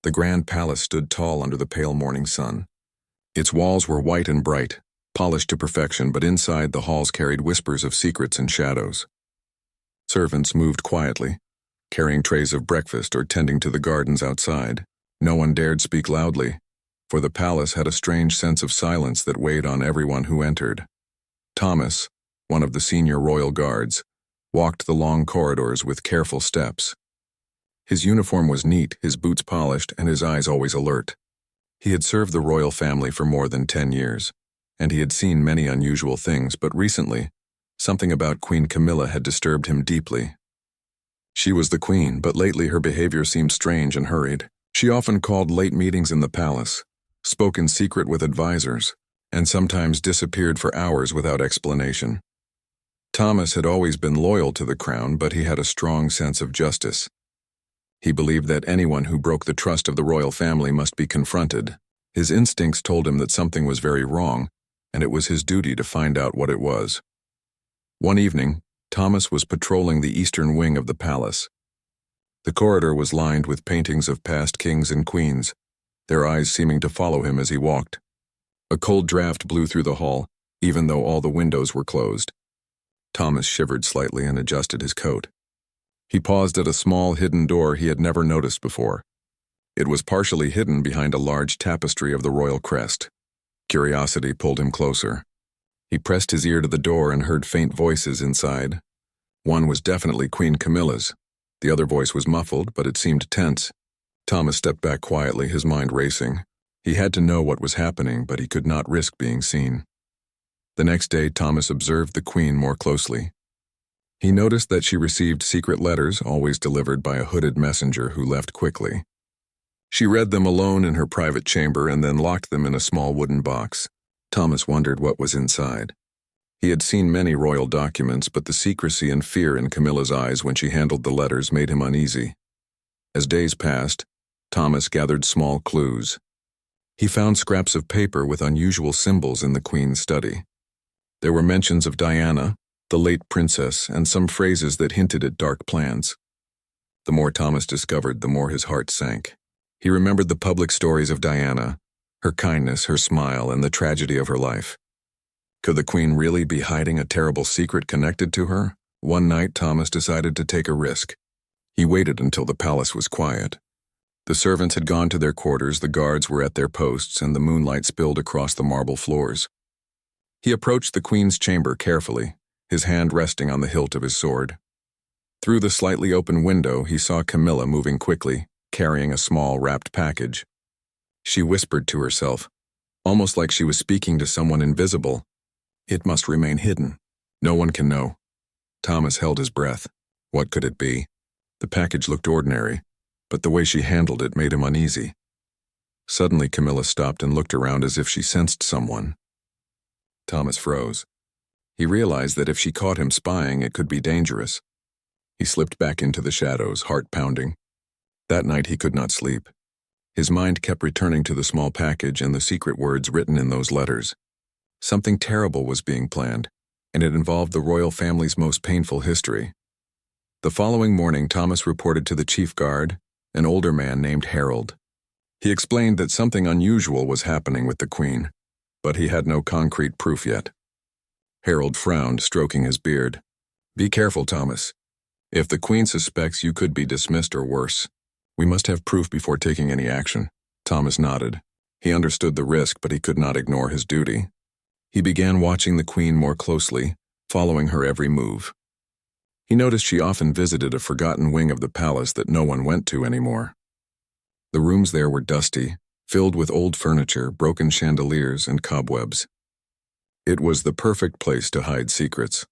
The grand palace stood tall under the pale morning sun. Its walls were white and bright, polished to perfection, but inside the halls carried whispers of secrets and shadows. Servants moved quietly, carrying trays of breakfast or tending to the gardens outside. No one dared speak loudly, for the palace had a strange sense of silence that weighed on everyone who entered. Thomas, one of the senior royal guards, walked the long corridors with careful steps. His uniform was neat, his boots polished, and his eyes always alert. He had served the royal family for more than 10 years, and he had seen many unusual things, but recently, something about Queen Camilla had disturbed him deeply. She was the queen, but lately her behavior seemed strange and hurried. She often called late meetings in the palace, spoke in secret with advisors, and sometimes disappeared for hours without explanation. Thomas had always been loyal to the crown, but he had a strong sense of justice. He believed that anyone who broke the trust of the royal family must be confronted. His instincts told him that something was very wrong, and it was his duty to find out what it was. One evening, Thomas was patrolling the eastern wing of the palace. The corridor was lined with paintings of past kings and queens, their eyes seeming to follow him as he walked. A cold draft blew through the hall, even though all the windows were closed. Thomas shivered slightly and adjusted his coat. He paused at a small hidden door he had never noticed before. It was partially hidden behind a large tapestry of the royal crest. Curiosity pulled him closer. He pressed his ear to the door and heard faint voices inside. One was definitely Queen Camilla's. The other voice was muffled, but it seemed tense. Thomas stepped back quietly, his mind racing. He had to know what was happening, but he could not risk being seen. The next day, Thomas observed the queen more closely. He noticed that she received secret letters, always delivered by a hooded messenger who left quickly. She read them alone in her private chamber and then locked them in a small wooden box. Thomas wondered what was inside. He had seen many royal documents, but the secrecy and fear in Camilla's eyes when she handled the letters made him uneasy. As days passed, Thomas gathered small clues. He found scraps of paper with unusual symbols in the queen's study. There were mentions of Diana, the late princess, and some phrases that hinted at dark plans. The more Thomas discovered, the more his heart sank. He remembered the public stories of Diana, her kindness, her smile, and the tragedy of her life. Could the queen really be hiding a terrible secret connected to her? One night, Thomas decided to take a risk. He waited until the palace was quiet. The servants had gone to their quarters, the guards were at their posts, and the moonlight spilled across the marble floors. He approached the queen's chamber carefully, his hand resting on the hilt of his sword. Through the slightly open window, he saw Camilla moving quickly, carrying a small wrapped package. She whispered to herself, almost like she was speaking to someone invisible. It must remain hidden. No one can know. Thomas held his breath. What could it be? The package looked ordinary, but the way she handled it made him uneasy. Suddenly, Camilla stopped and looked around as if she sensed someone. Thomas froze. He realized that if she caught him spying, it could be dangerous. He slipped back into the shadows, heart pounding. That night he could not sleep. His mind kept returning to the small package and the secret words written in those letters. Something terrible was being planned, and it involved the royal family's most painful history. The following morning, Thomas reported to the chief guard, an older man named Harold. He explained that something unusual was happening with the queen, but he had no concrete proof yet. Harold frowned, stroking his beard. Be careful, Thomas. If the queen suspects, you could be dismissed or worse. We must have proof before taking any action. Thomas nodded. He understood the risk, but he could not ignore his duty. He began watching the queen more closely, following her every move. He noticed she often visited a forgotten wing of the palace that no one went to anymore. The rooms there were dusty, filled with old furniture, broken chandeliers, and cobwebs. It was the perfect place to hide secrets.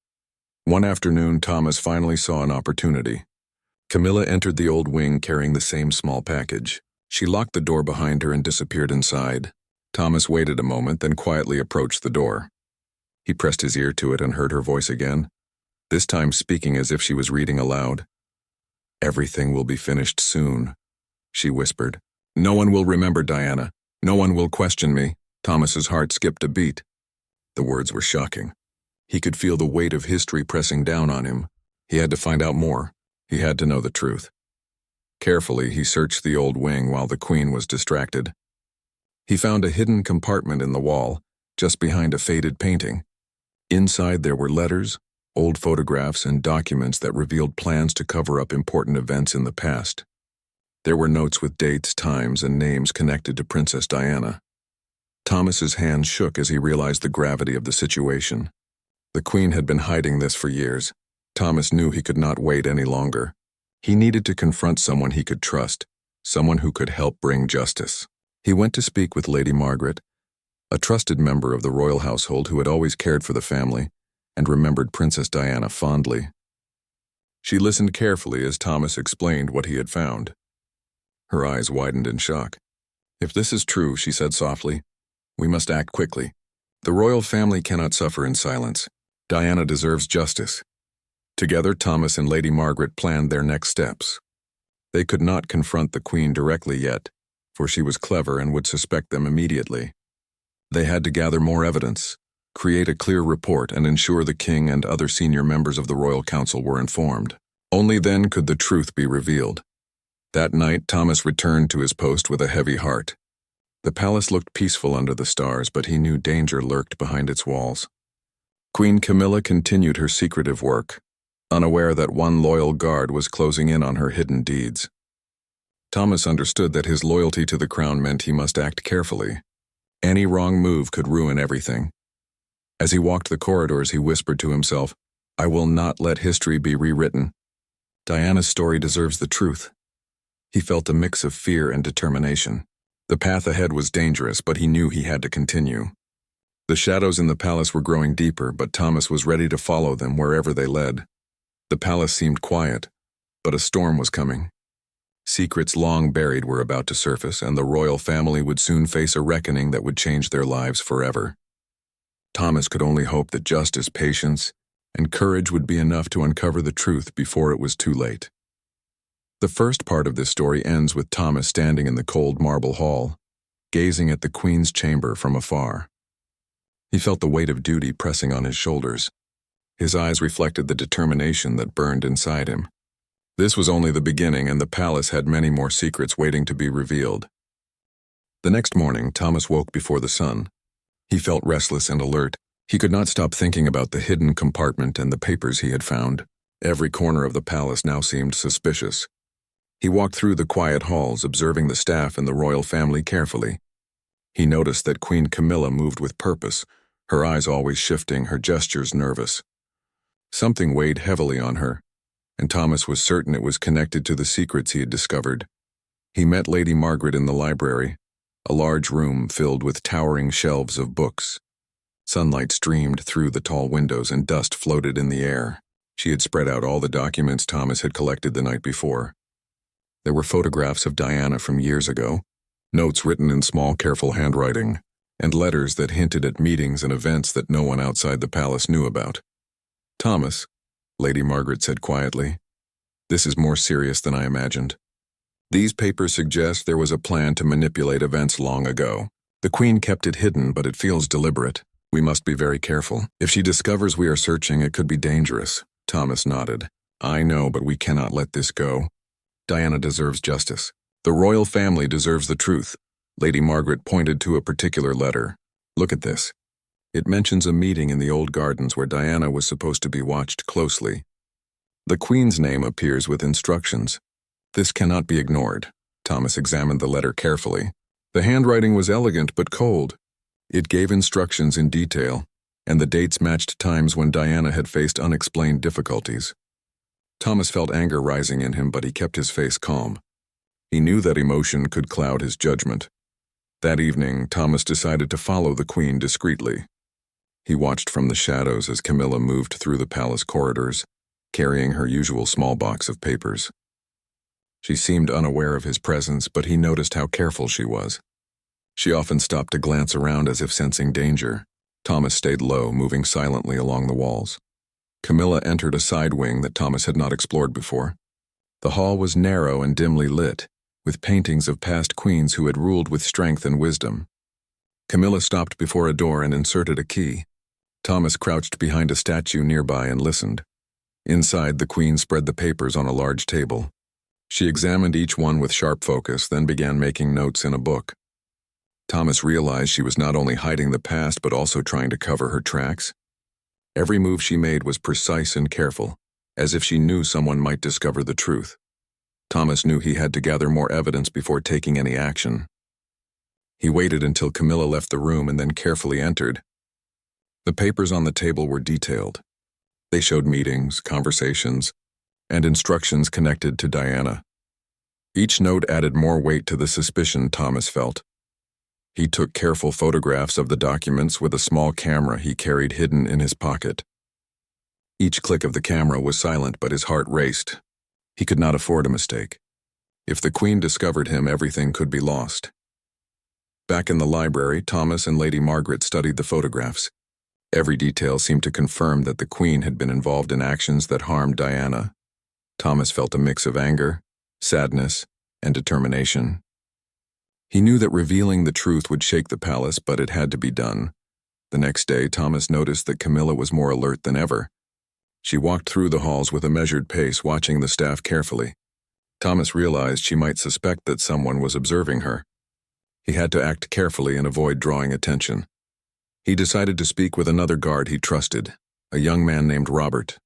One afternoon, Thomas finally saw an opportunity. Camilla entered the old wing carrying the same small package. She locked the door behind her and disappeared inside. Thomas waited a moment, then quietly approached the door. He pressed his ear to it and heard her voice again, this time speaking as if she was reading aloud. Everything will be finished soon, she whispered. No one will remember Diana. No one will question me. Thomas's heart skipped a beat. The words were shocking. He could feel the weight of history pressing down on him. He had to find out more. He had to know the truth. Carefully, he searched the old wing while the queen was distracted. He found a hidden compartment in the wall, just behind a faded painting. Inside there were letters, old photographs, and documents that revealed plans to cover up important events in the past. There were notes with dates, times, and names connected to Princess Diana. Thomas's hands shook as he realized the gravity of the situation. The queen had been hiding this for years. Thomas knew he could not wait any longer. He needed to confront someone he could trust, someone who could help bring justice. He went to speak with Lady Margaret, a trusted member of the royal household who had always cared for the family and remembered Princess Diana fondly. She listened carefully as Thomas explained what he had found. Her eyes widened in shock. "If this is true," she said softly, "we must act quickly. The royal family cannot suffer in silence. Diana deserves justice." Together, Thomas and Lady Margaret planned their next steps. They could not confront the queen directly yet, for she was clever and would suspect them immediately. They had to gather more evidence, create a clear report, and ensure the king and other senior members of the royal council were informed. Only then could the truth be revealed. That night, Thomas returned to his post with a heavy heart. The palace looked peaceful under the stars, but he knew danger lurked behind its walls. Queen Camilla continued her secretive work, unaware that one loyal guard was closing in on her hidden deeds. Thomas understood that his loyalty to the crown meant he must act carefully. Any wrong move could ruin everything. As he walked the corridors, he whispered to himself, "I will not let history be rewritten. Diana's story deserves the truth." He felt a mix of fear and determination. The path ahead was dangerous, but he knew he had to continue. The shadows in the palace were growing deeper, but Thomas was ready to follow them wherever they led. The palace seemed quiet, but a storm was coming. Secrets long buried were about to surface, and the royal family would soon face a reckoning that would change their lives forever. Thomas could only hope that justice, patience, and courage would be enough to uncover the truth before it was too late. The first part of this story ends with Thomas standing in the cold marble hall, gazing at the queen's chamber from afar. He felt the weight of duty pressing on his shoulders. His eyes reflected the determination that burned inside him. This was only the beginning, and the palace had many more secrets waiting to be revealed. The next morning, Thomas woke before the sun. He felt restless and alert. He could not stop thinking about the hidden compartment and the papers he had found. Every corner of the palace now seemed suspicious. He walked through the quiet halls, observing the staff and the royal family carefully. He noticed that Queen Camilla moved with purpose, her eyes always shifting, her gestures nervous. Something weighed heavily on her, and Thomas was certain it was connected to the secrets he had discovered. He met Lady Margaret in the library, a large room filled with towering shelves of books. Sunlight streamed through the tall windows and dust floated in the air. She had spread out all the documents Thomas had collected the night before. There were photographs of Diana from years ago, notes written in small, careful handwriting, and letters that hinted at meetings and events that no one outside the palace knew about. "Thomas," Lady Margaret said quietly, "this is more serious than I imagined. These papers suggest there was a plan to manipulate events long ago. The Queen kept it hidden, but it feels deliberate. We must be very careful. If she discovers we are searching, it could be dangerous." Thomas nodded. "I know, but we cannot let this go. Diana deserves justice. The royal family deserves the truth." Lady Margaret pointed to a particular letter. "Look at this. It mentions a meeting in the old gardens where Diana was supposed to be watched closely. The Queen's name appears with instructions. This cannot be ignored." Thomas examined the letter carefully. The handwriting was elegant but cold. It gave instructions in detail, and the dates matched times when Diana had faced unexplained difficulties. Thomas felt anger rising in him, but he kept his face calm. He knew that emotion could cloud his judgment. That evening, Thomas decided to follow the Queen discreetly. He watched from the shadows as Camilla moved through the palace corridors, carrying her usual small box of papers. She seemed unaware of his presence, but he noticed how careful she was. She often stopped to glance around as if sensing danger. Thomas stayed low, moving silently along the walls. Camilla entered a side wing that Thomas had not explored before. The hall was narrow and dimly lit, with paintings of past queens who had ruled with strength and wisdom. Camilla stopped before a door and inserted a key. Thomas crouched behind a statue nearby and listened. Inside, the queen spread the papers on a large table. She examined each one with sharp focus, then began making notes in a book. Thomas realized she was not only hiding the past but also trying to cover her tracks. Every move she made was precise and careful, as if she knew someone might discover the truth. Thomas knew he had to gather more evidence before taking any action. He waited until Camilla left the room and then carefully entered. The papers on the table were detailed. They showed meetings, conversations, and instructions connected to Diana. Each note added more weight to the suspicion Thomas felt. He took careful photographs of the documents with a small camera he carried hidden in his pocket. Each click of the camera was silent, but his heart raced. He could not afford a mistake. If the Queen discovered him, everything could be lost. Back in the library, Thomas and Lady Margaret studied the photographs. Every detail seemed to confirm that the Queen had been involved in actions that harmed Diana. Thomas felt a mix of anger, sadness, and determination. He knew that revealing the truth would shake the palace, but it had to be done. The next day, Thomas noticed that Camilla was more alert than ever. She walked through the halls with a measured pace, watching the staff carefully. Thomas realized she might suspect that someone was observing her. He had to act carefully and avoid drawing attention. He decided to speak with another guard he trusted, a young man named Robert.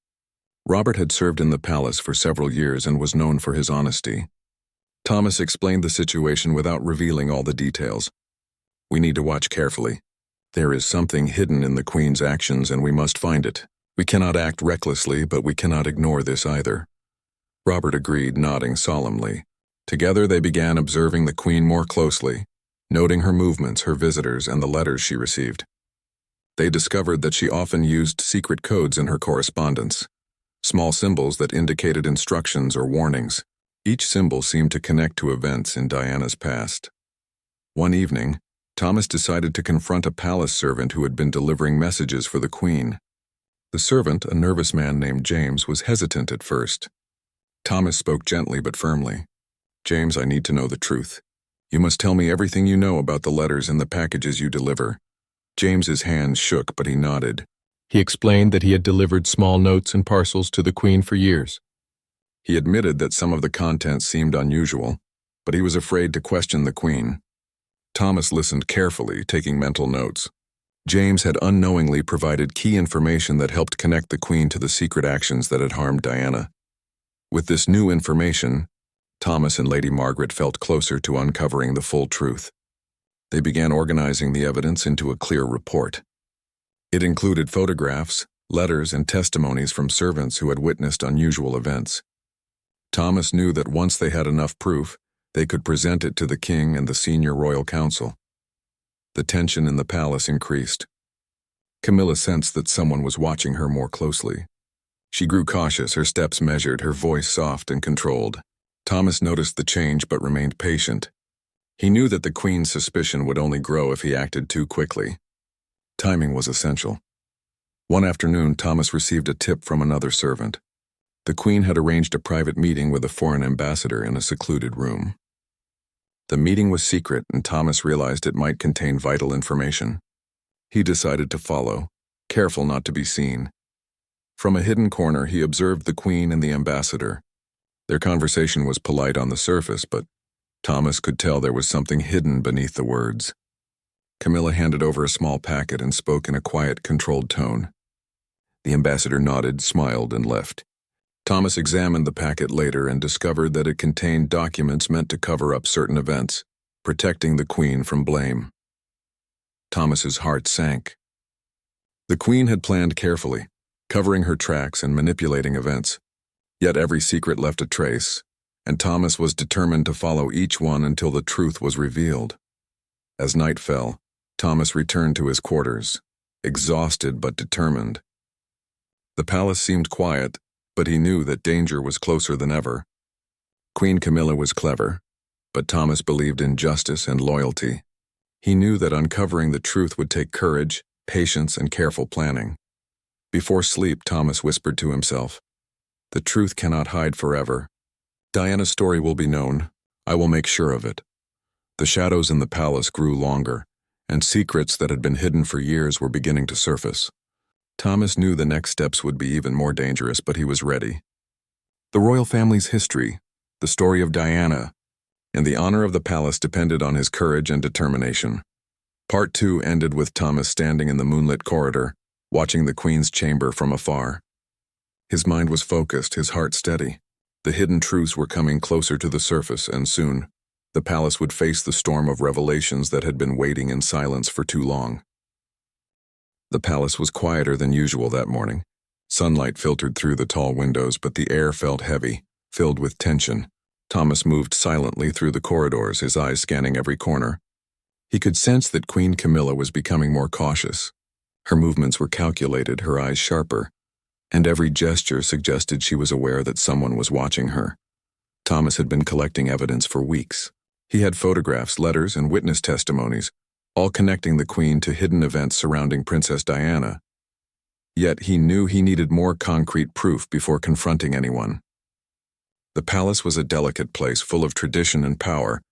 Robert had served in the palace for several years and was known for his honesty. Thomas explained the situation without revealing all the details. "We need to watch carefully. There is something hidden in the Queen's actions and we must find it. We cannot act recklessly, but we cannot ignore this either." Robert agreed, nodding solemnly. Together they began observing the Queen more closely, noting her movements, her visitors, and the letters she received. They discovered that she often used secret codes in her correspondence, small symbols that indicated instructions or warnings. Each symbol seemed to connect to events in Diana's past. One evening, Thomas decided to confront a palace servant who had been delivering messages for the Queen. The servant, a nervous man named James, was hesitant at first. Thomas spoke gently but firmly. "James, I need to know the truth. You must tell me everything you know about the letters and the packages you deliver." James's hands shook, but he nodded. He explained that he had delivered small notes and parcels to the Queen for years. He admitted that some of the contents seemed unusual, but he was afraid to question the Queen. Thomas listened carefully, taking mental notes. James had unknowingly provided key information that helped connect the Queen to the secret actions that had harmed Diana. With this new information, Thomas and Lady Margaret felt closer to uncovering the full truth. They began organizing the evidence into a clear report. It included photographs, letters, and testimonies from servants who had witnessed unusual events. Thomas knew that once they had enough proof, they could present it to the king and the senior royal council. The tension in the palace increased. Camilla sensed that someone was watching her more closely. She grew cautious, her steps measured, her voice soft and controlled. Thomas noticed the change but remained patient. He knew that the Queen's suspicion would only grow if he acted too quickly. Timing was essential. One afternoon, Thomas received a tip from another servant. The Queen had arranged a private meeting with a foreign ambassador in a secluded room. The meeting was secret, and Thomas realized it might contain vital information. He decided to follow, careful not to be seen. From a hidden corner, he observed the Queen and the ambassador. Their conversation was polite on the surface, but Thomas could tell there was something hidden beneath the words. Camilla handed over a small packet and spoke in a quiet, controlled tone. The ambassador nodded, smiled, and left. Thomas examined the packet later and discovered that it contained documents meant to cover up certain events, protecting the Queen from blame. Thomas's heart sank. The Queen had planned carefully, covering her tracks and manipulating events. Yet every secret left a trace, and Thomas was determined to follow each one until the truth was revealed. As night fell, Thomas returned to his quarters, exhausted but determined. The palace seemed quiet, but he knew that danger was closer than ever. Queen Camilla was clever, but Thomas believed in justice and loyalty. He knew that uncovering the truth would take courage, patience, and careful planning. Before sleep, Thomas whispered to himself, "The truth cannot hide forever. Diana's story will be known. I will make sure of it." The shadows in the palace grew longer, and secrets that had been hidden for years were beginning to surface. Thomas knew the next steps would be even more dangerous, but he was ready. The royal family's history, the story of Diana, and the honor of the palace depended on his courage and determination. Part 2 ended with Thomas standing in the moonlit corridor, watching the Queen's chamber from afar. His mind was focused, his heart steady. The hidden truths were coming closer to the surface, and soon, the palace would face the storm of revelations that had been waiting in silence for too long. The palace was quieter than usual that morning. Sunlight filtered through the tall windows, but the air felt heavy, filled with tension. Thomas moved silently through the corridors, his eyes scanning every corner. He could sense that Queen Camilla was becoming more cautious. Her movements were calculated, her eyes sharper, and every gesture suggested she was aware that someone was watching her. Thomas had been collecting evidence for weeks. He had photographs, letters, and witness testimonies, all connecting the Queen to hidden events surrounding Princess Diana. Yet he knew he needed more concrete proof before confronting anyone. The palace was a delicate place full of tradition and power,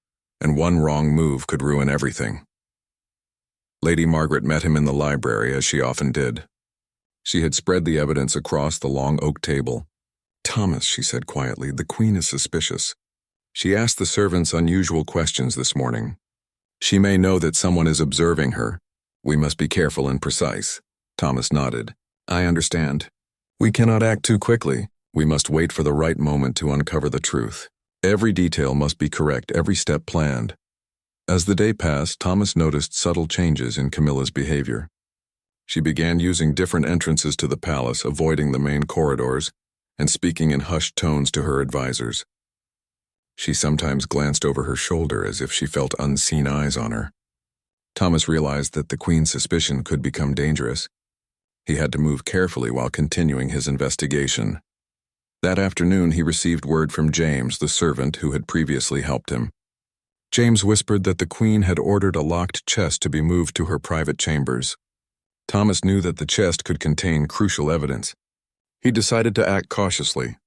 and one wrong move could ruin everything. Lady Margaret met him in the library, as she often did. She had spread the evidence across the long oak table. "Thomas," she said quietly, "the Queen is suspicious. She asked the servants unusual questions this morning. She may know that someone is observing her. We must be careful and precise." Thomas nodded. "I understand. We cannot act too quickly. We must wait for the right moment to uncover the truth. Every detail must be correct, every step planned." As the day passed, Thomas noticed subtle changes in Camilla's behavior. She began using different entrances to the palace, avoiding the main corridors, and speaking in hushed tones to her advisors. She sometimes glanced over her shoulder as if she felt unseen eyes on her. Thomas realized that the Queen's suspicion could become dangerous. He had to move carefully while continuing his investigation. That afternoon, he received word from James, the servant who had previously helped him. James whispered that the Queen had ordered a locked chest to be moved to her private chambers. Thomas knew that the chest could contain crucial evidence. He decided to act cautiously.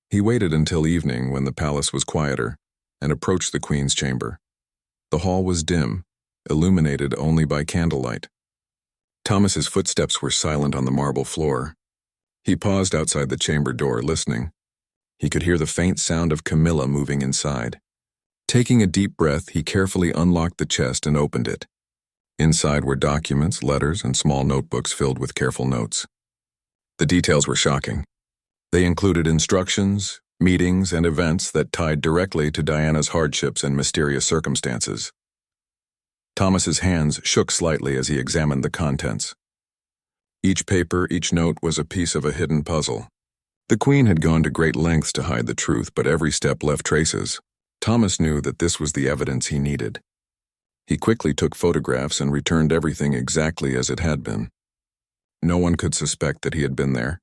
He waited until evening when the palace was quieter and approached the Queen's chamber. The hall was dim, illuminated only by candlelight. Thomas's footsteps were silent on the marble floor. He paused outside the chamber door, listening. He could hear the faint sound of Camilla moving inside. Taking a deep breath, he carefully unlocked the chest and opened it. Inside were documents, letters, and small notebooks filled with careful notes. The details were shocking. They included instructions, meetings, and events that tied directly to Diana's hardships and mysterious circumstances. Thomas's hands shook slightly as he examined the contents. Each paper, each note was a piece of a hidden puzzle. The Queen had gone to great lengths to hide the truth, but every step left traces. Thomas knew that this was the evidence he needed. He quickly took photographs and returned everything exactly as it had been. No one could suspect that he had been there.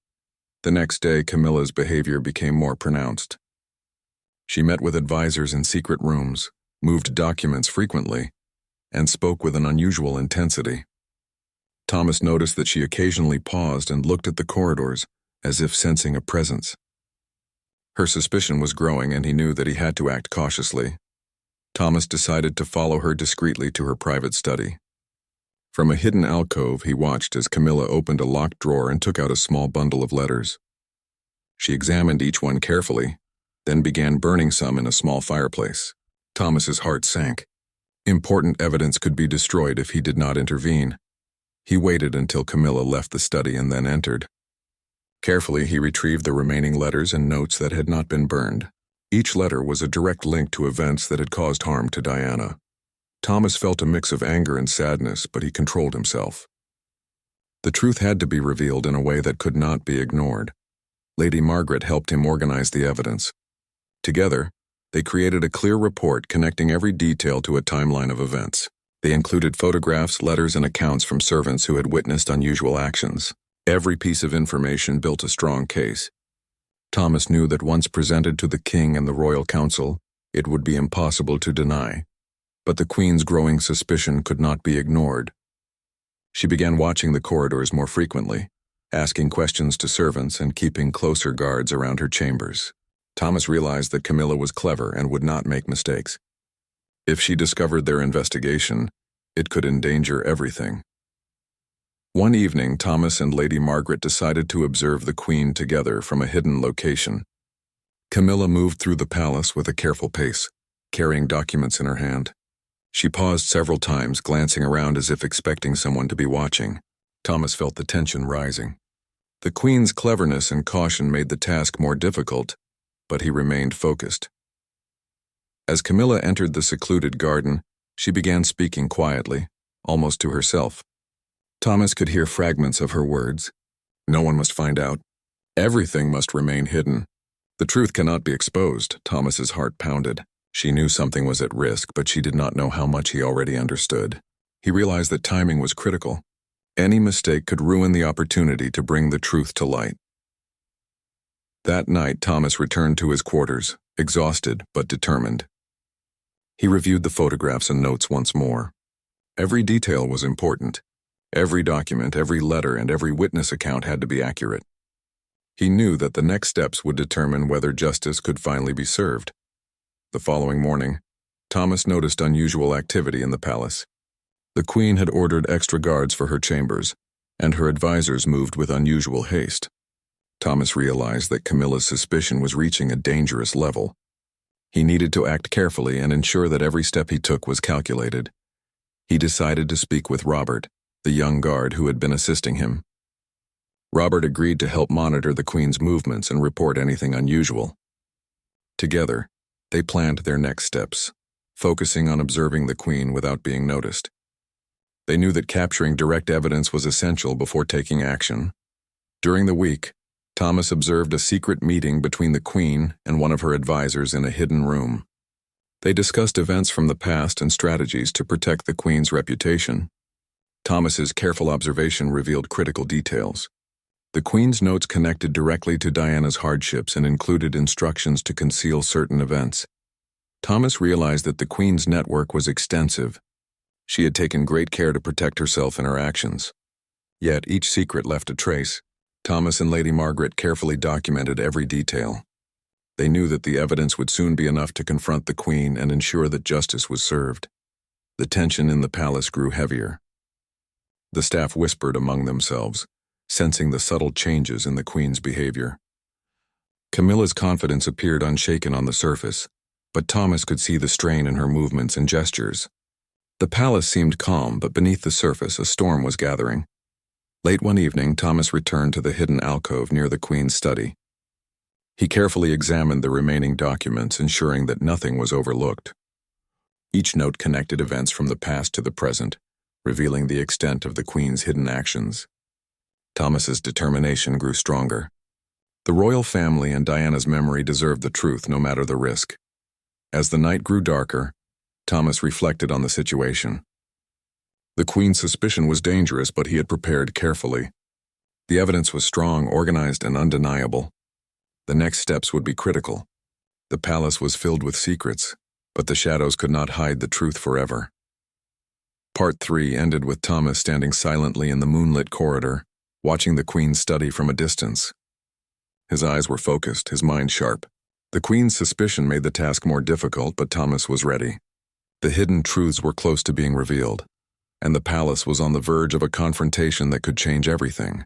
The next day, Camilla's behavior became more pronounced. She met with advisors in secret rooms, moved documents frequently, and spoke with an unusual intensity. Thomas noticed that she occasionally paused and looked at the corridors, as if sensing a presence. Her suspicion was growing, and he knew that he had to act cautiously. Thomas decided to follow her discreetly to her private study. From a hidden alcove, he watched as Camilla opened a locked drawer and took out a small bundle of letters. She examined each one carefully, then began burning some in a small fireplace. Thomas's heart sank. Important evidence could be destroyed if he did not intervene. He waited until Camilla left the study and then entered. Carefully, he retrieved the remaining letters and notes that had not been burned. Each letter was a direct link to events that had caused harm to Diana. Thomas felt a mix of anger and sadness, but he controlled himself. The truth had to be revealed in a way that could not be ignored. Lady Margaret helped him organize the evidence. Together, they created a clear report connecting every detail to a timeline of events. They included photographs, letters, and accounts from servants who had witnessed unusual actions. Every piece of information built a strong case. Thomas knew that once presented to the king and the royal council, it would be impossible to deny. But the Queen's growing suspicion could not be ignored. She began watching the corridors more frequently, asking questions to servants and keeping closer guards around her chambers. Thomas realized that Camilla was clever and would not make mistakes. If she discovered their investigation, it could endanger everything. One evening, Thomas and Lady Margaret decided to observe the Queen together from a hidden location. Camilla moved through the palace with a careful pace, carrying documents in her hand. She paused several times, glancing around as if expecting someone to be watching. Thomas felt the tension rising. The queen's cleverness and caution made the task more difficult, but he remained focused. As Camilla entered the secluded garden, she began speaking quietly, almost to herself. Thomas could hear fragments of her words. No one must find out. Everything must remain hidden. The truth cannot be exposed. Thomas's heart pounded. She knew something was at risk, but she did not know how much he already understood. He realized that timing was critical. Any mistake could ruin the opportunity to bring the truth to light. That night, Thomas returned to his quarters, exhausted but determined. He reviewed the photographs and notes once more. Every detail was important. Every document, every letter, and every witness account had to be accurate. He knew that the next steps would determine whether justice could finally be served. The following morning, Thomas noticed unusual activity in the palace. The queen had ordered extra guards for her chambers, and her advisors moved with unusual haste. Thomas realized that Camilla's suspicion was reaching a dangerous level. He needed to act carefully and ensure that every step he took was calculated. He decided to speak with Robert, the young guard who had been assisting him. Robert agreed to help monitor the queen's movements and report anything unusual. Together, they planned their next steps, focusing on observing the queen without being noticed. They knew that capturing direct evidence was essential before taking action. During the week, Thomas observed a secret meeting between the queen and one of her advisors in a hidden room. They discussed events from the past and strategies to protect the queen's reputation. Thomas's careful observation revealed critical details. The queen's notes connected directly to Diana's hardships and included instructions to conceal certain events. Thomas realized that the queen's network was extensive. She had taken great care to protect herself and her actions. Yet each secret left a trace. Thomas and Lady Margaret carefully documented every detail. They knew that the evidence would soon be enough to confront the queen and ensure that justice was served. The tension in the palace grew heavier. The staff whispered among themselves, sensing the subtle changes in the queen's behavior. Camilla's confidence appeared unshaken on the surface, but Thomas could see the strain in her movements and gestures. The palace seemed calm, but beneath the surface a storm was gathering. Late one evening, Thomas returned to the hidden alcove near the queen's study. He carefully examined the remaining documents, ensuring that nothing was overlooked. Each note connected events from the past to the present, revealing the extent of the queen's hidden actions. Thomas's determination grew stronger. The royal family and Diana's memory deserved the truth no matter the risk. As the night grew darker, Thomas reflected on the situation. The queen's suspicion was dangerous, but he had prepared carefully. The evidence was strong, organized, and undeniable. The next steps would be critical. The palace was filled with secrets, but the shadows could not hide the truth forever. Part 3 ended with Thomas standing silently in the moonlit corridor, watching the queen's study from a distance. His eyes were focused, his mind sharp. The queen's suspicion made the task more difficult, but Thomas was ready. The hidden truths were close to being revealed, and the palace was on the verge of a confrontation that could change everything.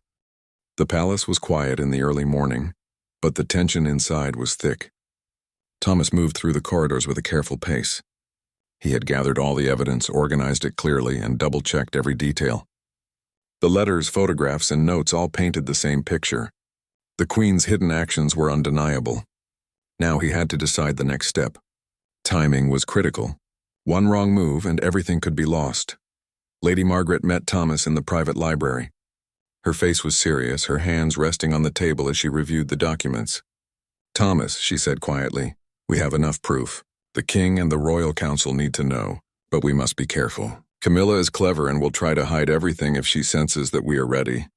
The palace was quiet in the early morning, but the tension inside was thick. Thomas moved through the corridors with a careful pace. He had gathered all the evidence, organized it clearly, and double-checked every detail. The letters, photographs, and notes all painted the same picture. The queen's hidden actions were undeniable. Now he had to decide the next step. Timing was critical. One wrong move and everything could be lost. Lady Margaret met Thomas in the private library. Her face was serious, her hands resting on the table as she reviewed the documents. "Thomas," she said quietly, "we have enough proof. The king and the royal council need to know, but we must be careful. Camilla is clever and will try to hide everything if she senses that we are ready."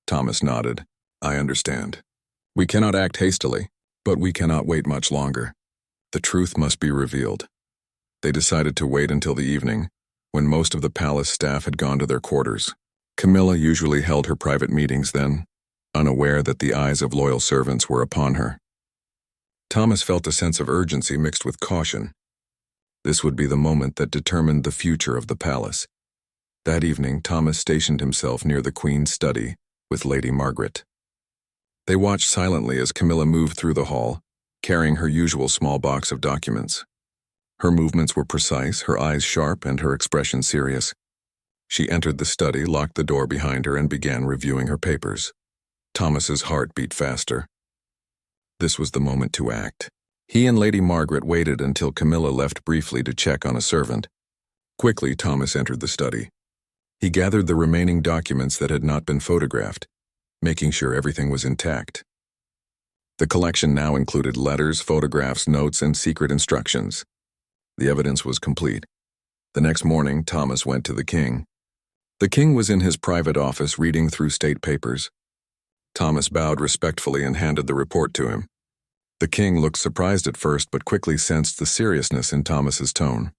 Thomas nodded. "I understand. We cannot act hastily, but we cannot wait much longer. The truth must be revealed." They decided to wait until the evening, when most of the palace staff had gone to their quarters. Camilla usually held her private meetings then, unaware that the eyes of loyal servants were upon her. Thomas felt a sense of urgency mixed with caution. This would be the moment that determined the future of the palace. That evening, Thomas stationed himself near the queen's study with Lady Margaret. They watched silently as Camilla moved through the hall, carrying her usual small box of documents. Her movements were precise, her eyes sharp, and her expression serious. She entered the study, locked the door behind her, and began reviewing her papers. Thomas's heart beat faster. This was the moment to act. He and Lady Margaret waited until Camilla left briefly to check on a servant. Quickly, Thomas entered the study. He gathered the remaining documents that had not been photographed, making sure everything was intact. The collection now included letters, photographs, notes, and secret instructions. The evidence was complete. The next morning, Thomas went to the king. The king was in his private office reading through state papers. Thomas bowed respectfully and handed the report to him. The king looked surprised at first but quickly sensed the seriousness in Thomas's tone.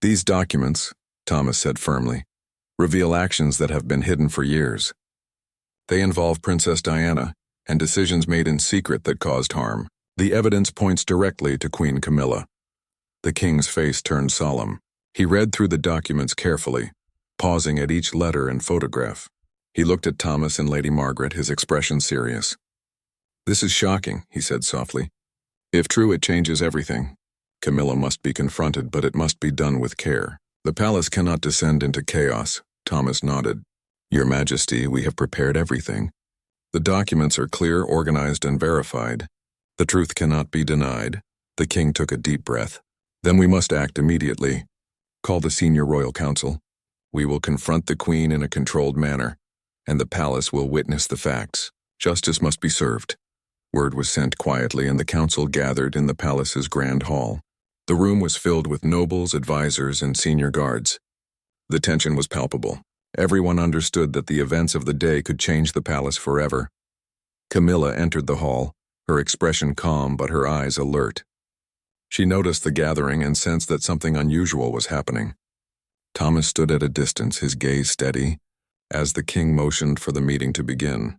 "These documents," Thomas said firmly, "reveal actions that have been hidden for years. They involve Princess Diana and decisions made in secret that caused harm. The evidence points directly to Queen Camilla." The king's face turned solemn. He read through the documents carefully, pausing at each letter and photograph. He looked at Thomas and Lady Margaret, his expression serious. "This is shocking," he said softly. "If true, it changes everything. Camilla must be confronted, but it must be done with care. The palace cannot descend into chaos." Thomas nodded. "Your Majesty, we have prepared everything. The documents are clear, organized, and verified. The truth cannot be denied." The king took a deep breath. "Then we must act immediately. Call the senior royal council. We will confront the queen in a controlled manner, and the palace will witness the facts. Justice must be served." Word was sent quietly, and the council gathered in the palace's grand hall. The room was filled with nobles, advisors, and senior guards. The tension was palpable. Everyone understood that the events of the day could change the palace forever. Camilla entered the hall, her expression calm but her eyes alert. She noticed the gathering and sensed that something unusual was happening. Thomas stood at a distance, his gaze steady, as the king motioned for the meeting to begin.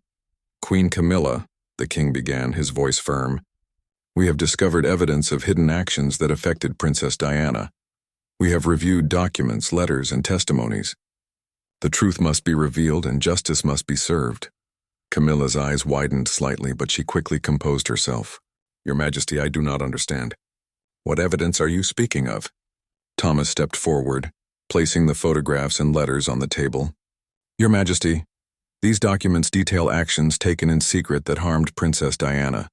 "Queen Camilla," the king began, his voice firm, "we have discovered evidence of hidden actions that affected Princess Diana. We have reviewed documents, letters, and testimonies. The truth must be revealed and justice must be served." Camilla's eyes widened slightly, but she quickly composed herself. "Your Majesty, I do not understand. What evidence are you speaking of?" Thomas stepped forward, placing the photographs and letters on the table. "Your Majesty, these documents detail actions taken in secret that harmed Princess Diana.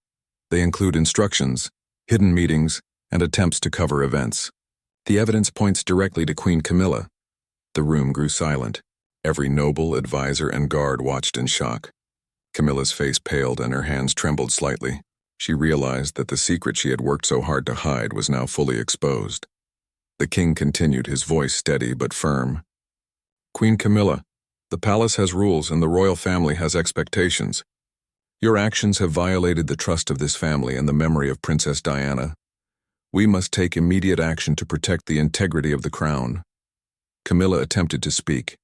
They include instructions, hidden meetings, and attempts to cover events. The evidence points directly to Queen Camilla." The room grew silent. Every noble, advisor, and guard watched in shock. Camilla's face paled and her hands trembled slightly. She realized that the secret she had worked so hard to hide was now fully exposed. The king continued, his voice steady but firm. "Queen Camilla, the palace has rules and the royal family has expectations. Your actions have violated the trust of this family and the memory of Princess Diana. We must take immediate action to protect the integrity of the crown." Camilla attempted to speak,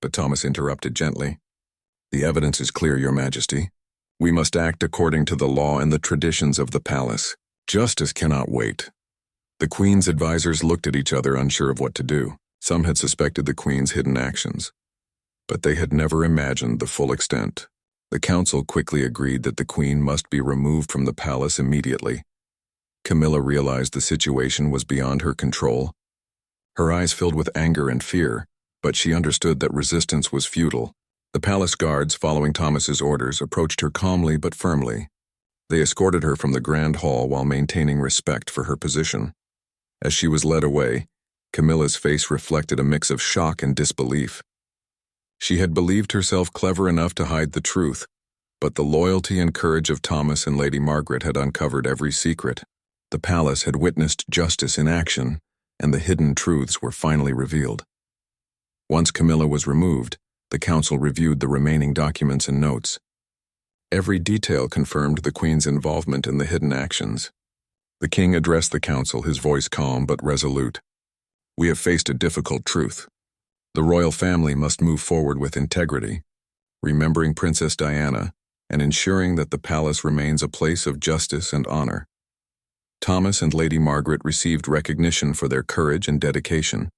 but Thomas interrupted gently. "The evidence is clear, Your Majesty. We must act according to the law and the traditions of the palace. Justice cannot wait." The queen's advisors looked at each other, unsure of what to do. Some had suspected the queen's hidden actions, but they had never imagined the full extent. The council quickly agreed that the queen must be removed from the palace immediately. Camilla realized the situation was beyond her control. Her eyes filled with anger and fear, but she understood that resistance was futile. The palace guards, following Thomas's orders, approached her calmly but firmly. They escorted her from the grand hall while maintaining respect for her position. As she was led away, Camilla's face reflected a mix of shock and disbelief. She had believed herself clever enough to hide the truth, but the loyalty and courage of Thomas and Lady Margaret had uncovered every secret. The palace had witnessed justice in action, and the hidden truths were finally revealed. Once Camilla was removed, the council reviewed the remaining documents and notes. Every detail confirmed the queen's involvement in the hidden actions. The king addressed the council, his voice calm but resolute. "We have faced a difficult truth. The royal family must move forward with integrity, remembering Princess Diana and ensuring that the palace remains a place of justice and honor." Thomas and Lady Margaret received recognition for their courage and dedication.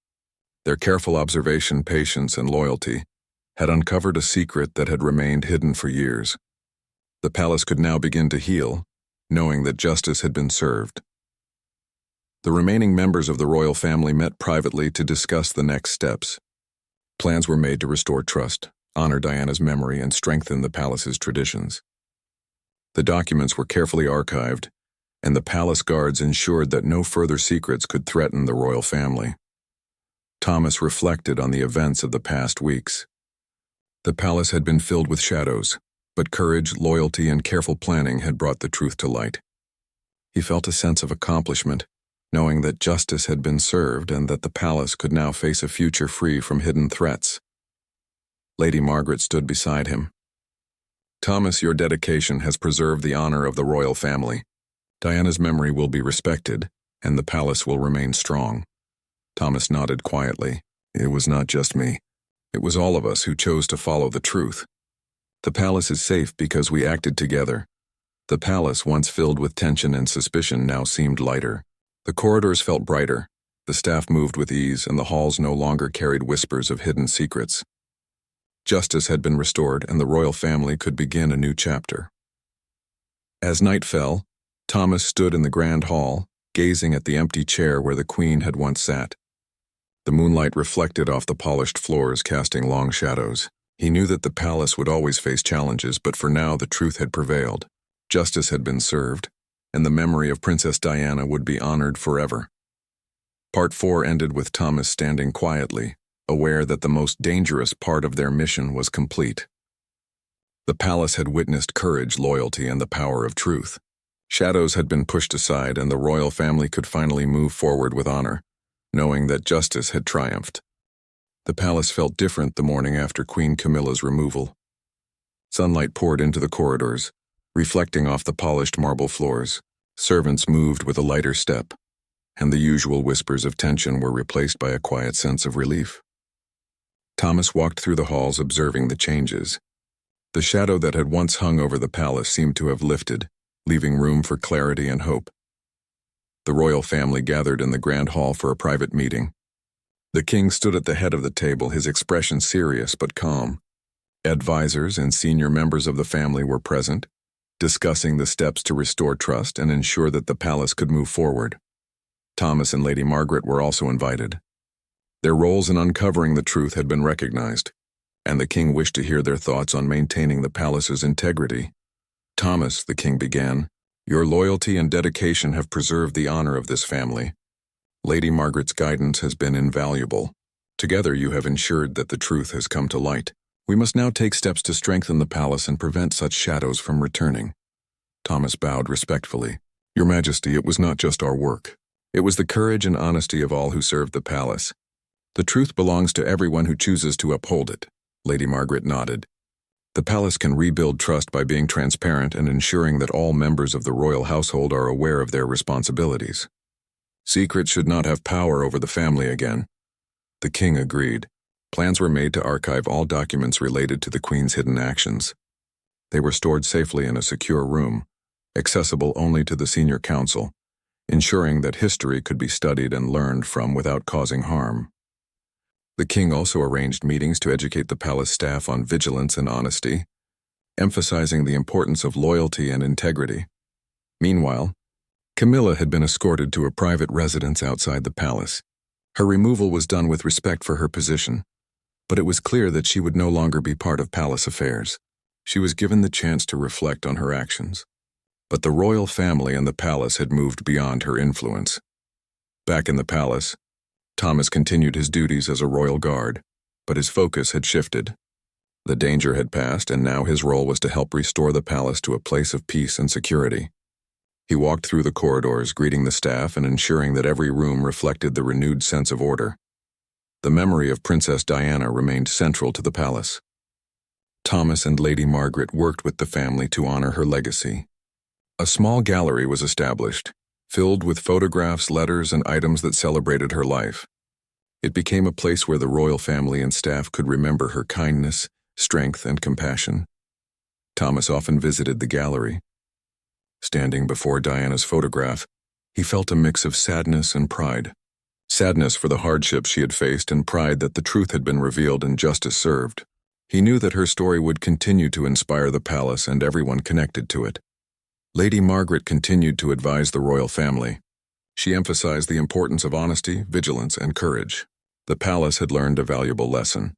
Their careful observation, patience, and loyalty had uncovered a secret that had remained hidden for years. The palace could now begin to heal, knowing that justice had been served. The remaining members of the royal family met privately to discuss the next steps. Plans were made to restore trust, honor Diana's memory, and strengthen the palace's traditions. The documents were carefully archived, and the palace guards ensured that no further secrets could threaten the royal family. Thomas reflected on the events of the past weeks. The palace had been filled with shadows, but courage, loyalty, and careful planning had brought the truth to light. He felt a sense of accomplishment, knowing that justice had been served and that the palace could now face a future free from hidden threats. Lady Margaret stood beside him. "Thomas, your dedication has preserved the honor of the royal family. Diana's memory will be respected, and the palace will remain strong." Thomas nodded quietly. "It was not just me. It was all of us who chose to follow the truth. The palace is safe because we acted together." The palace, once filled with tension and suspicion, now seemed lighter. The corridors felt brighter, the staff moved with ease, and the halls no longer carried whispers of hidden secrets. Justice had been restored, and the royal family could begin a new chapter. As night fell, Thomas stood in the grand hall, gazing at the empty chair where the Queen had once sat. The moonlight reflected off the polished floors, casting long shadows. He knew that the palace would always face challenges, but for now the truth had prevailed. Justice had been served, and the memory of Princess Diana would be honored forever. Part 4 ended with Thomas standing quietly, aware that the most dangerous part of their mission was complete. The palace had witnessed courage, loyalty, and the power of truth. Shadows had been pushed aside, and the royal family could finally move forward with honor, knowing that justice had triumphed. The palace felt different the morning after Queen Camilla's removal. Sunlight poured into the corridors, reflecting off the polished marble floors. Servants moved with a lighter step, and the usual whispers of tension were replaced by a quiet sense of relief. Thomas walked through the halls, observing the changes. The shadow that had once hung over the palace seemed to have lifted, leaving room for clarity and hope. The royal family gathered in the grand hall for a private meeting. The king stood at the head of the table, his expression serious but calm. Advisors and senior members of the family were present, discussing the steps to restore trust and ensure that the palace could move forward. Thomas and Lady Margaret were also invited. Their roles in uncovering the truth had been recognized, and the king wished to hear their thoughts on maintaining the palace's integrity. "Thomas," the king began, "your loyalty and dedication have preserved the honor of this family. Lady Margaret's guidance has been invaluable. Together you have ensured that the truth has come to light. We must now take steps to strengthen the palace and prevent such shadows from returning." Thomas bowed respectfully. "Your Majesty, it was not just our work. It was the courage and honesty of all who served the palace. The truth belongs to everyone who chooses to uphold it." Lady Margaret nodded. "The palace can rebuild trust by being transparent and ensuring that all members of the royal household are aware of their responsibilities. Secrets should not have power over the family again." The king agreed. Plans were made to archive all documents related to the Queen's hidden actions. They were stored safely in a secure room, accessible only to the senior council, ensuring that history could be studied and learned from without causing harm. The king also arranged meetings to educate the palace staff on vigilance and honesty, emphasizing the importance of loyalty and integrity. Meanwhile, Camilla had been escorted to a private residence outside the palace. Her removal was done with respect for her position, but it was clear that she would no longer be part of palace affairs. She was given the chance to reflect on her actions. But the royal family and the palace had moved beyond her influence. Back in the palace, Thomas continued his duties as a royal guard, but his focus had shifted. The danger had passed, and now his role was to help restore the palace to a place of peace and security. He walked through the corridors, greeting the staff and ensuring that every room reflected the renewed sense of order. The memory of Princess Diana remained central to the palace. Thomas and Lady Margaret worked with the family to honor her legacy. A small gallery was established, filled with photographs, letters, and items that celebrated her life. It became a place where the royal family and staff could remember her kindness, strength, and compassion. Thomas often visited the gallery. Standing before Diana's photograph, he felt a mix of sadness and pride. Sadness for the hardships she had faced and pride that the truth had been revealed and justice served. He knew that her story would continue to inspire the palace and everyone connected to it. Lady Margaret continued to advise the royal family. She emphasized the importance of honesty, vigilance, and courage. The palace had learned a valuable lesson.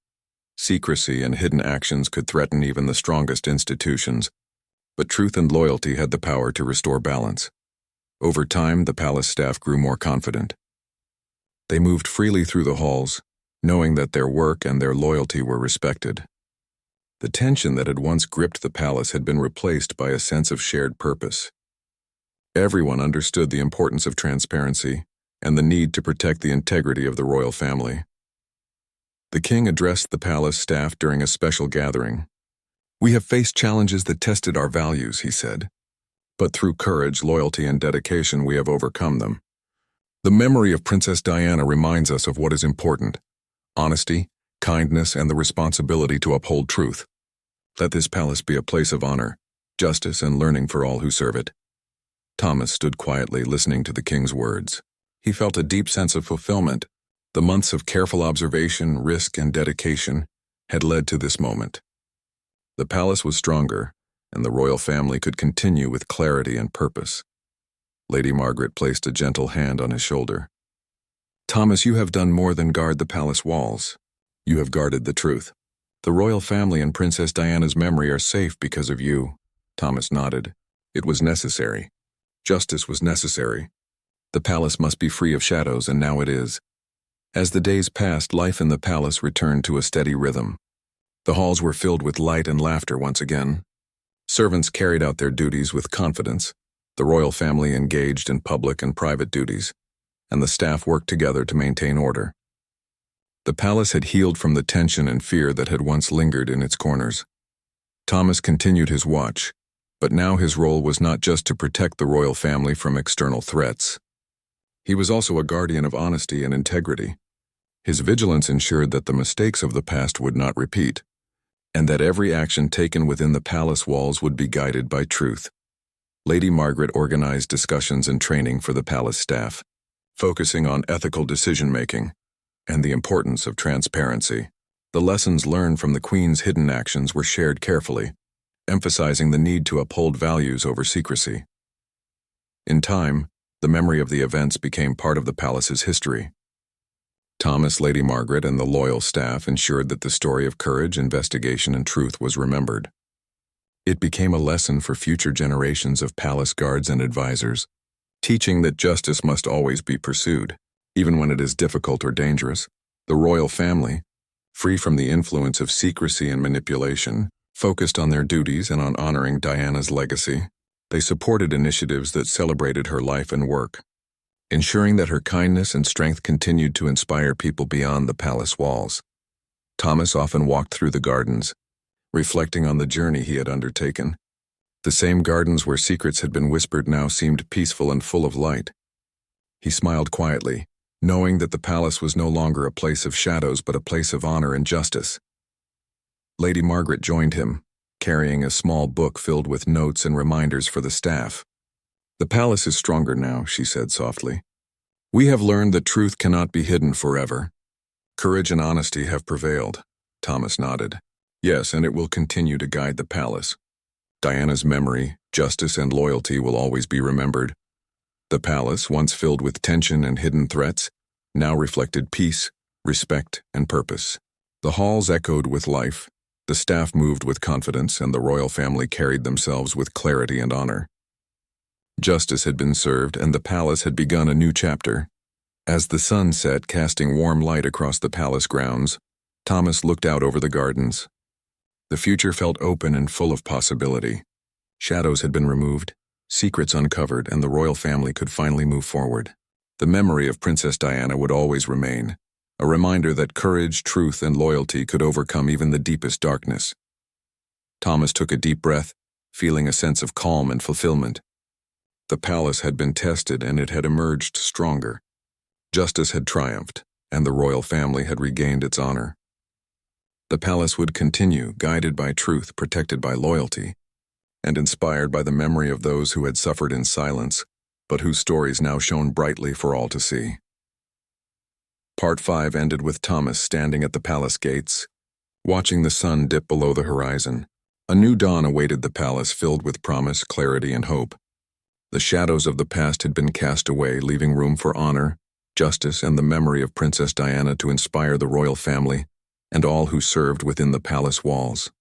Secrecy and hidden actions could threaten even the strongest institutions, but truth and loyalty had the power to restore balance. Over time, the palace staff grew more confident. They moved freely through the halls, knowing that their work and their loyalty were respected. The tension that had once gripped the palace had been replaced by a sense of shared purpose. Everyone understood the importance of transparency and the need to protect the integrity of the royal family. The king addressed the palace staff during a special gathering. "We have faced challenges that tested our values," he said. "But through courage, loyalty, and dedication, we have overcome them. The memory of Princess Diana reminds us of what is important: honesty, kindness, and the responsibility to uphold truth. Let this palace be a place of honor, justice, and learning for all who serve it." Thomas stood quietly listening to the king's words. He felt a deep sense of fulfillment. The months of careful observation, risk, and dedication had led to this moment. The palace was stronger, and the royal family could continue with clarity and purpose. Lady Margaret placed a gentle hand on his shoulder. "Thomas, you have done more than guard the palace walls. You have guarded the truth. The royal family and Princess Diana's memory are safe because of you." Thomas nodded. "It was necessary. Justice was necessary. The palace must be free of shadows, and now it is." As the days passed, life in the palace returned to a steady rhythm. The halls were filled with light and laughter once again. Servants carried out their duties with confidence. The royal family engaged in public and private duties, and the staff worked together to maintain order. The palace had healed from the tension and fear that had once lingered in its corners. Thomas continued his watch, but now his role was not just to protect the royal family from external threats. He was also a guardian of honesty and integrity. His vigilance ensured that the mistakes of the past would not repeat, and that every action taken within the palace walls would be guided by truth. Lady Margaret organized discussions and training for the palace staff, focusing on ethical decision-making and the importance of transparency. The lessons learned from the Queen's hidden actions were shared carefully, emphasizing the need to uphold values over secrecy. In time, the memory of the events became part of the palace's history. Thomas, Lady Margaret, and the loyal staff ensured that the story of courage, investigation, and truth was remembered. It became a lesson for future generations of palace guards and advisors, teaching that justice must always be pursued, even when it is difficult or dangerous. The royal family, free from the influence of secrecy and manipulation, focused on their duties and on honoring Diana's legacy. They supported initiatives that celebrated her life and work, ensuring that her kindness and strength continued to inspire people beyond the palace walls. Thomas often walked through the gardens, reflecting on the journey he had undertaken. The same gardens where secrets had been whispered now seemed peaceful and full of light. He smiled quietly, knowing that the palace was no longer a place of shadows but a place of honor and justice. Lady Margaret joined him, carrying a small book filled with notes and reminders for the staff. "The palace is stronger now," she said softly. "We have learned that truth cannot be hidden forever. Courage and honesty have prevailed." Thomas nodded. "Yes, and it will continue to guide the palace. Diana's memory, justice, and loyalty will always be remembered." The palace, once filled with tension and hidden threats, now reflected peace, respect, and purpose. The halls echoed with life, the staff moved with confidence, and the royal family carried themselves with clarity and honor. Justice had been served, and the palace had begun a new chapter. As the sun set, casting warm light across the palace grounds, Thomas looked out over the gardens. The future felt open and full of possibility. Shadows had been removed, secrets uncovered, and the royal family could finally move forward. The memory of Princess Diana would always remain, a reminder that courage, truth, and loyalty could overcome even the deepest darkness. Thomas took a deep breath, feeling a sense of calm and fulfillment. The palace had been tested, and it had emerged stronger. Justice had triumphed, and the royal family had regained its honor. The palace would continue, guided by truth, protected by loyalty, and inspired by the memory of those who had suffered in silence, but whose stories now shone brightly for all to see. Part 5 ended with Thomas standing at the palace gates, watching the sun dip below the horizon. A new dawn awaited the palace, filled with promise, clarity, and hope. The shadows of the past had been cast away, leaving room for honor, justice, and the memory of Princess Diana to inspire the royal family and all who served within the palace walls.